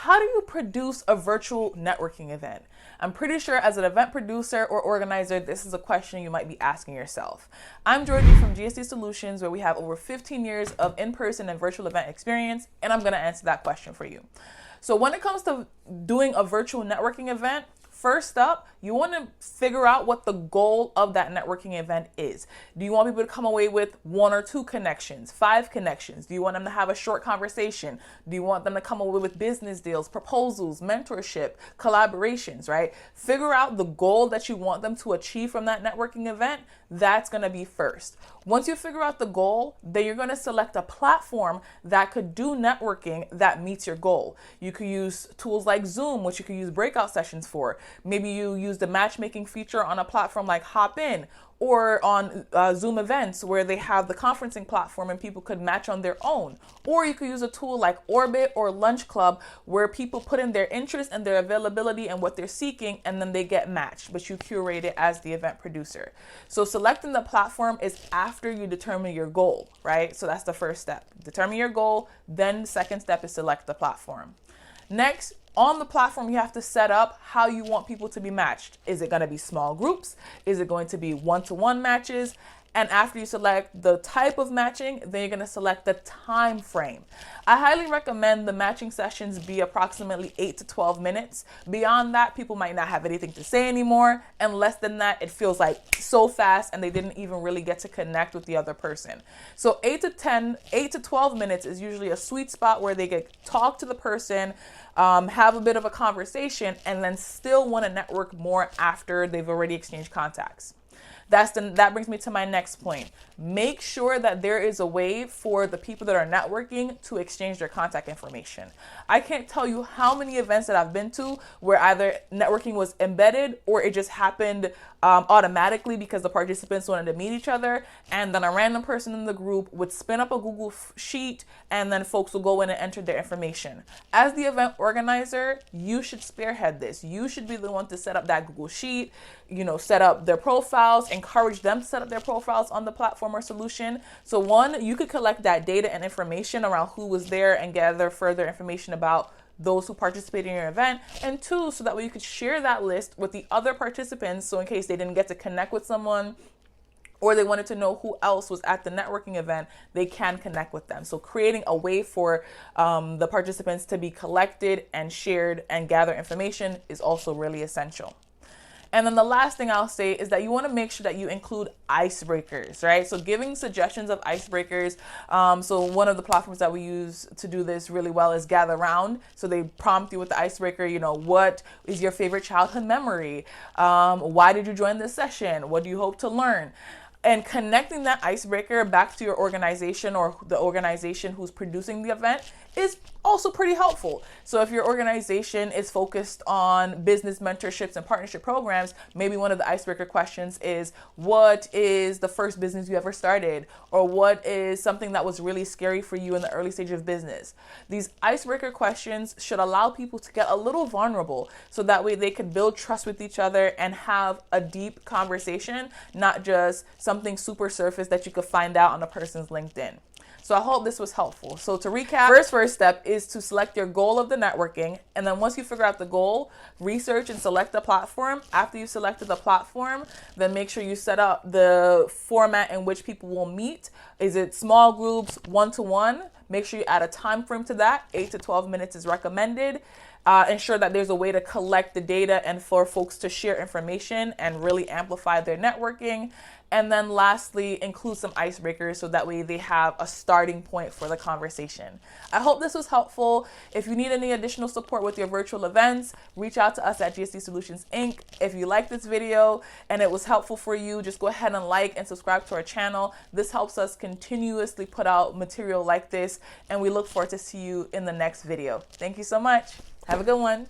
how do you produce a virtual networking event? I'm pretty sure as an event producer or organizer, this is a question you might be asking yourself. I'm Georgie from GSD Solutions, where we have over 15 years of in-person and virtual event experience, and I'm gonna answer that question for you. So when it comes to doing a virtual networking event, first up, you want to figure out what the goal of that networking event is. Do you want people to come away with 1 or 2 connections, 5 connections? Do you want them to have a short conversation? Do you want them to come away with business deals, proposals, mentorship, collaborations, right? Figure out the goal that you want them to achieve from that networking event. That's going to be first. Once you figure out the goal, then you're going to select a platform that could do networking that meets your goal. You could use tools like Zoom, which you could use breakout sessions for. Maybe you use the matchmaking feature on a platform like Hopin, or on Zoom events where they have the conferencing platform and people could match on their own. Or you could use a tool like Orbit or Lunch Club where people put in their interest and their availability and what they're seeking, and then they get matched, but you curate it as the event producer. So selecting the platform is after you determine your goal, right? So that's the first step. Determine your goal, then the second step is select the platform. Next, on the platform, you have to set up how you want people to be matched. Is it going to be small groups? Is it going to be one-to-one matches? And after you select the type of matching, then you're going to select the time frame. I highly recommend the matching sessions be approximately 8 to 12 minutes. Beyond that, people might not have anything to say anymore. And less than that, it feels like so fast and they didn't even really get to connect with the other person. So 8 to 12 minutes is usually a sweet spot where they get talk to the person, have a bit of a conversation, and then still want to network more after they've already exchanged contacts. That brings me to my next point. Make sure that there is a way for the people that are networking to exchange their contact information. I can't tell you how many events that I've been to where either networking was embedded or it just happened automatically because the participants wanted to meet each other, and then a random person in the group would spin up a Google sheet and then folks will go in and enter their information. As the event organizer, you should spearhead this. You should be the one to set up that Google sheet, set up their profiles, encourage them to set up their profiles on the platform or solution. So 1, you could collect that data and information around who was there and gather further information about those who participated in your event, and 2, so that way you could share that list with the other participants, so in case they didn't get to connect with someone or they wanted to know who else was at the networking event, they can connect with them. So creating a way for the participants to be collected and shared and gather information is also really essential. And then the last thing I'll say is that you want to make sure that you include icebreakers, right? So giving suggestions of icebreakers. So one of the platforms that we use to do this really well is Gather Round. So they prompt you with the icebreaker, what is your favorite childhood memory? Why did you join this session? What do you hope to learn? And connecting that icebreaker back to your organization or the organization who's producing the event is also pretty helpful. So if your organization is focused on business mentorships and partnership programs, maybe one of the icebreaker questions is, what is the first business you ever started? Or what is something that was really scary for you in the early stage of business? These icebreaker questions should allow people to get a little vulnerable, so that way they could build trust with each other and have a deep conversation, not just something super surface that you could find out on a person's LinkedIn. So I hope this was helpful. So to recap, first step is to select your goal of the networking. And then once you figure out the goal, research and select the platform. After you selected the platform, then make sure you set up the format in which people will meet. Is it small groups, one-to-one? Make sure you add a time frame to that. 8 to 12 minutes is recommended. Ensure that there's a way to collect the data and for folks to share information and really amplify their networking. And then lastly, include some icebreakers so that way they have a starting point for the conversation. I hope this was helpful. If you need any additional support with your virtual events, reach out to us at GSD Solutions Inc. If you like this video and it was helpful for you, just go ahead and like and subscribe to our channel. This helps us continuously put out material like this, and we look forward to see you in the next video. Thank you so much. Have a good one.